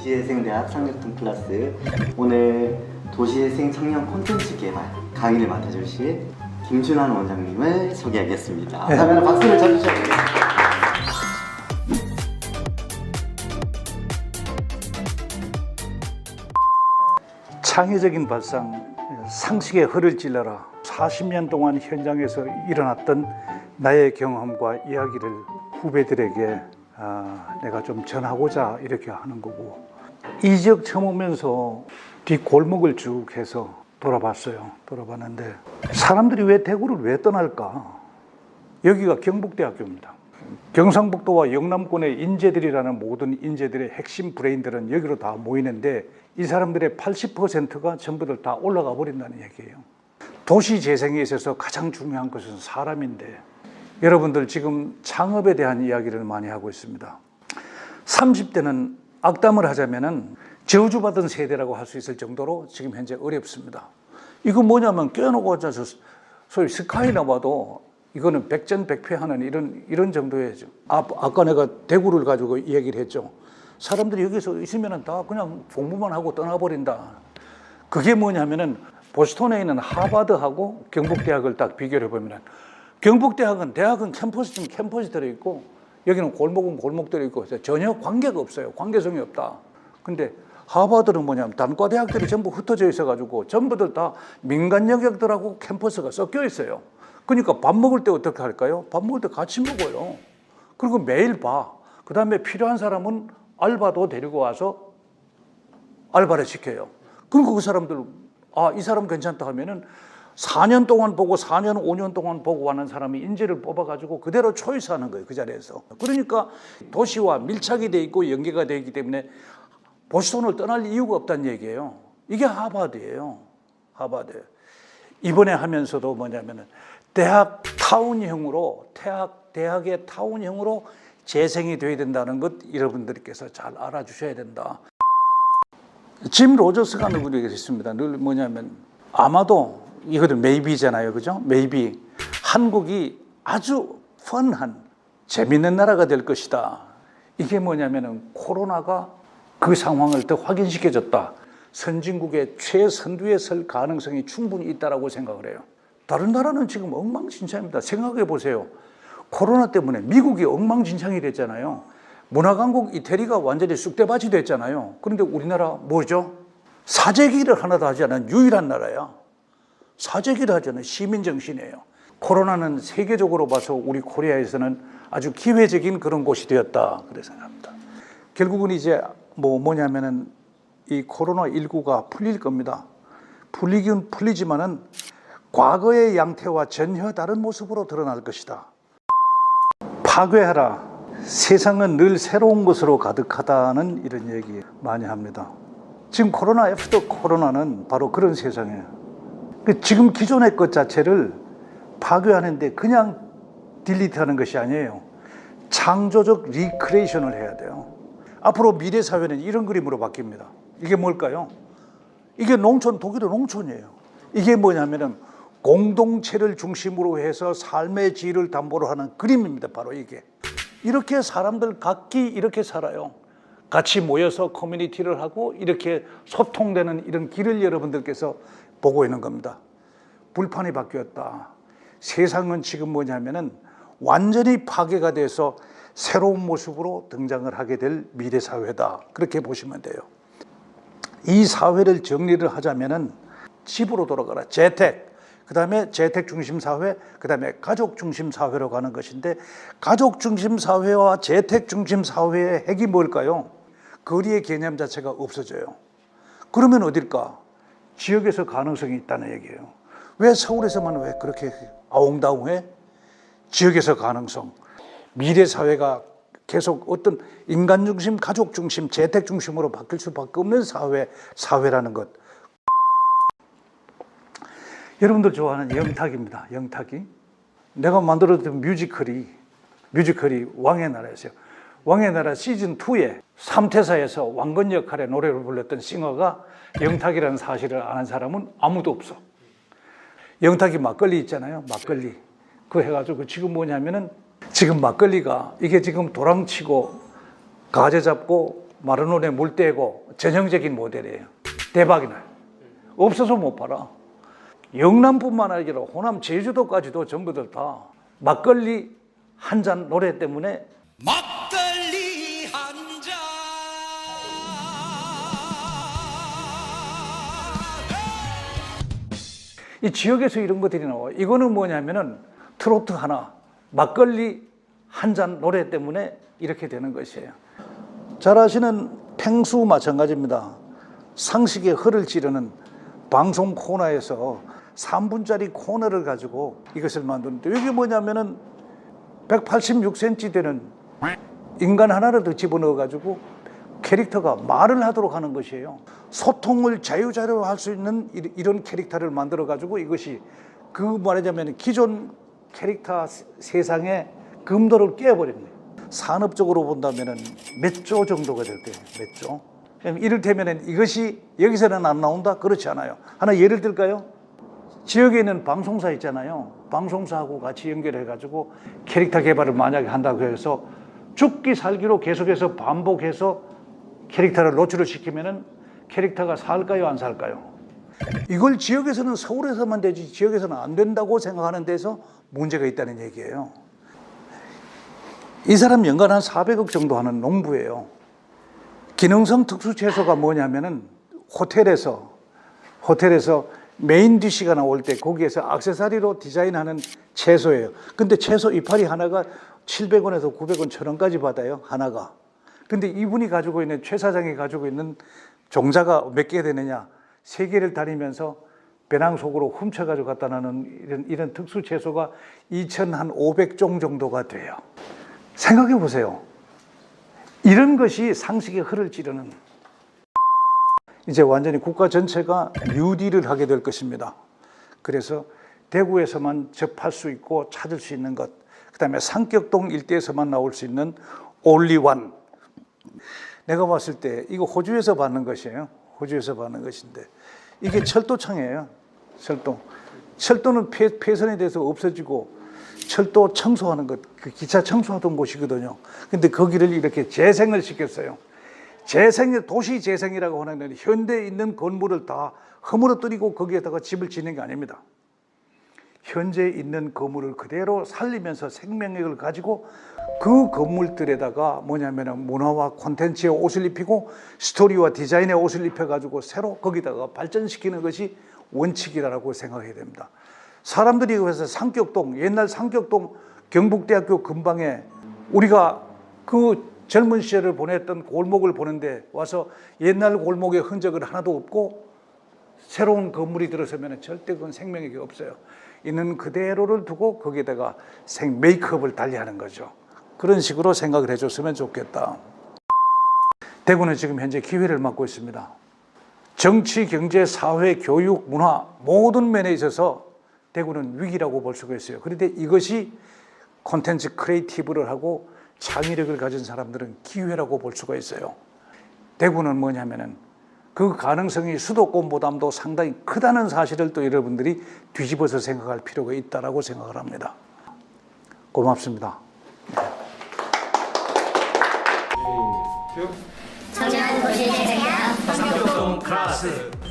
도시재생대학 상격등 클래스, 오늘 도시재생 청년 콘텐츠 개발 강의를 맡아주실 김준환 원장님을 소개하겠습니다. 그러면 박수를 쳐주셔야 되겠습니다. 창의적인 발상, 상식의 허를 찔러라. 40년 동안 현장에서 일어났던 나의 경험과 이야기를 후배들에게 내가 좀 전하고자 이렇게 하는 거고, 이 지역 처음 오면서 뒷골목을 쭉 해서 돌아봤어요. 돌아봤는데 사람들이 왜 대구를 왜 떠날까? 여기가 경북대학교입니다. 경상북도와 영남권의 인재들이라는 모든 인재들의 핵심 브레인들은 여기로 다 모이는데, 이 사람들의 80%가 전부들 다 올라가 버린다는 얘기예요. 도시 재생에 있어서 가장 중요한 것은 사람인데, 여러분들 지금 창업에 대한 이야기를 많이 하고 있습니다. 30대는 악담을 하자면은 저주받은 세대라고 할 수 있을 정도로 지금 현재 어렵습니다. 이거 뭐냐면 껴놓고 소위 스카이나 봐도 이거는 백전백패하는 이런 정도의, 아까 내가 대구를 가지고 얘기를 했죠. 사람들이 여기서 있으면 다 그냥 공부만 하고 떠나버린다. 그게 뭐냐면은 보스턴에 있는 하버드하고 경북대학을 딱 비교를 해보면, 경북대학은 캠퍼스 들어있고, 여기는 골목은 골목 들어있고 전혀 관계가 없어요. 관계성이 없다. 근데 하버드는 뭐냐면 단과대학들이 전부 흩어져 있어가지고 전부들 다 민간 영역들하고 캠퍼스가 섞여 있어요. 그러니까 밥 먹을 때 어떻게 할까요? 밥 먹을 때 같이 먹어요. 그리고 매일 봐. 그 다음에 필요한 사람은 알바도 데리고 와서 알바를 시켜요. 그리고 그 사람들, 이 사람 괜찮다 하면은 4년 동안 보고 4년, 5년 동안 보고 하는 사람이 인재를 뽑아가지고 그대로 초이스하는 거예요. 그 자리에서. 그러니까 도시와 밀착이 돼 있고 연계가 되어 있기 때문에 보스턴을 떠날 이유가 없다는 얘기예요. 이게 하버드예요. 하버드. 이번에 하면서도 뭐냐면은 대학 타운형으로, 대학의 타운형으로 재생이 돼야 된다는 것, 여러분들께서 잘 알아주셔야 된다. 짐 로저스가 누구에게 있습니다. 늘 뭐냐면, 아마도 이거는 maybe잖아요. 그죠? maybe. 한국이 아주 펀한, 재밌는 나라가 될 것이다. 이게 뭐냐면은 코로나가 그 상황을 더 확인시켜줬다. 선진국의 최선두에 설 가능성이 충분히 있다고 생각을 해요. 다른 나라는 지금 엉망진창입니다. 생각해 보세요. 코로나 때문에 미국이 엉망진창이 됐잖아요. 문화강국 이태리가 완전히 쑥대밭이 됐잖아요. 그런데 우리나라 뭐죠? 사재기를 하나도 하지 않은 유일한 나라야. 사재기를 하지 않은 시민정신이에요. 코로나는 세계적으로 봐서 우리 코리아에서는 아주 기회적인 그런 곳이 되었다, 그렇게 생각합니다. 결국은 이제 뭐냐면은 이 코로나19가 풀릴 겁니다. 풀리긴 풀리지만은 과거의 양태와 전혀 다른 모습으로 드러날 것이다. 파괴하라. 세상은 늘 새로운 것으로 가득하다는 이런 얘기 많이 합니다. 지금 코로나 애프터 코로나는 바로 그런 세상이에요. 지금 기존의 것 자체를 파괴하는데 그냥 딜리트하는 것이 아니에요. 창조적 리크레이션을 해야 돼요. 앞으로 미래 사회는 이런 그림으로 바뀝니다. 이게 뭘까요? 이게 독일의 농촌이에요. 이게 뭐냐면은 공동체를 중심으로 해서 삶의 질을 담보로 하는 그림입니다. 바로 이게. 이렇게 사람들 각기 이렇게 살아요. 같이 모여서 커뮤니티를 하고 이렇게 소통되는 이런 길을 여러분들께서 보고 있는 겁니다. 불판이 바뀌었다. 세상은 지금 뭐냐면은 완전히 파괴가 돼서 새로운 모습으로 등장을 하게 될 미래 사회다. 그렇게 보시면 돼요. 이 사회를 정리를 하자면은 집으로 돌아가라. 재택. 그 다음에 재택 중심 사회, 그 다음에 가족 중심 사회로 가는 것인데, 가족 중심 사회와 재택 중심 사회의 핵이 뭘까요? 거리의 개념 자체가 없어져요. 그러면 어딜까? 지역에서 가능성이 있다는 얘기예요. 왜 서울에서만 왜 그렇게 아웅다웅해? 지역에서 가능성. 미래 사회가 계속 어떤 인간 중심, 가족 중심, 재택 중심으로 바뀔 수밖에 없는 사회라는 것. 여러분들 좋아하는 영탁입니다. 영탁이. 내가 만들었던 뮤지컬이 왕의 나라였어요. 왕의 나라 시즌2에 삼태사에서 왕건 역할의 노래를 불렀던 싱어가 영탁이라는 사실을 아는 사람은 아무도 없어. 영탁이 막걸리 있잖아요. 막걸리. 그거 해가지고 지금 뭐냐면은, 지금 막걸리가 이게 지금 도랑치고 가재 잡고 마르논에 물 떼고 전형적인 모델이에요. 대박이 나요. 없어서 못 팔아. 영남뿐만 아니라 호남 제주도까지도 전부들 다 막걸리 한 잔 노래 때문에 막걸리 한 잔. 이 지역에서 이런 것들이 나와. 이거는 뭐냐면은 트로트 하나, 막걸리 한 잔 노래 때문에 이렇게 되는 것이에요. 잘 아시는 펭수 마찬가지입니다. 상식의 허를 찌르는 방송 코너에서 3분짜리 코너를 가지고 이것을 만드는데, 이게 뭐냐면은 186cm 되는 인간 하나를 더 집어넣어 가지고 캐릭터가 말을 하도록 하는 것이에요. 소통을 자유자재로 할 수 있는 이런 캐릭터를 만들어 가지고, 이것이 그 말하자면 기존 캐릭터 세상의 금도를 깨버린 거예요. 산업적으로 본다면 몇 조 정도가 될 거예요. 몇 조. 이를테면 이것이 여기서는 안 나온다? 그렇지 않아요. 하나 예를 들까요? 지역에 있는 방송사 있잖아요. 방송사하고 같이 연결해 가지고 캐릭터 개발을 만약에 한다고 해서 죽기 살기로 계속해서 반복해서 캐릭터를 노출을 시키면은 캐릭터가 살까요, 안 살까요? 이걸 지역에서는 서울에서만 되지 지역에서는 안 된다고 생각하는 데서 문제가 있다는 얘기예요. 이 사람 연간 한 400억 정도 하는 농부예요. 기능성 특수채소가 뭐냐면은 호텔에서 메인 디시가 나올 때 거기에서 액세서리로 디자인하는 채소예요. 근데 채소 이파리 하나가 700원에서 900원, 1000원까지 받아요. 하나가. 근데 이분이 가지고 있는, 최 사장이 가지고 있는 종자가 몇 개 되느냐? 세계를 다니면서 배낭 속으로 훔쳐가지고 갖다 놓는 이런 특수 채소가 2,500종 정도가 돼요. 생각해 보세요. 이런 것이 상식의 허를 찌르는, 이제 완전히 국가 전체가 뉴딜을 하게 될 것입니다. 그래서 대구에서만 접할 수 있고 찾을 수 있는 것, 그 다음에 상격동 일대에서만 나올 수 있는 올리원. 내가 봤을 때 이거 호주에서 받는 것이에요. 호주에서 받는 것인데, 이게 철도청이에요. 철도는 폐선에 대해서 없어지고 철도 청소하는 것, 그 기차 청소하던 곳이거든요. 근데 거기를 이렇게 재생을 시켰어요. 도시 재생이라고 하는 현대에 있는 건물을 다 허물어뜨리고 거기에다가 집을 짓는 게 아닙니다. 현재 있는 건물을 그대로 살리면서 생명력을 가지고 그 건물들에다가 뭐냐면은 문화와 콘텐츠에 옷을 입히고 스토리와 디자인에 옷을 입혀가지고 새로 거기다가 발전시키는 것이 원칙이라고 생각해야 됩니다. 사람들이 그래서 옛날 상격동 경북대학교 근방에 우리가 그 젊은 시절을 보냈던 골목을 보는데 와서 옛날 골목의 흔적은 하나도 없고 새로운 건물이 들어서면 절대 그건 생명력이 없어요. 있는 그대로를 두고 거기에다가 메이크업을 달리하는 거죠. 그런 식으로 생각을 해줬으면 좋겠다. 대구는 지금 현재 기회를 맞고 있습니다. 정치, 경제, 사회, 교육, 문화 모든 면에 있어서 대구는 위기라고 볼 수가 있어요. 그런데 이것이 콘텐츠 크리에이티브를 하고 창의력을 가진 사람들은 기회라고 볼 수가 있어요. 대구는 뭐냐면은 그 가능성이 수도권보다도 상당히 크다는 사실을 또 여러분들이 뒤집어서 생각할 필요가 있다고 생각을 합니다. 고맙습니다. 청년 도시 재생이야. 상격동 클래스.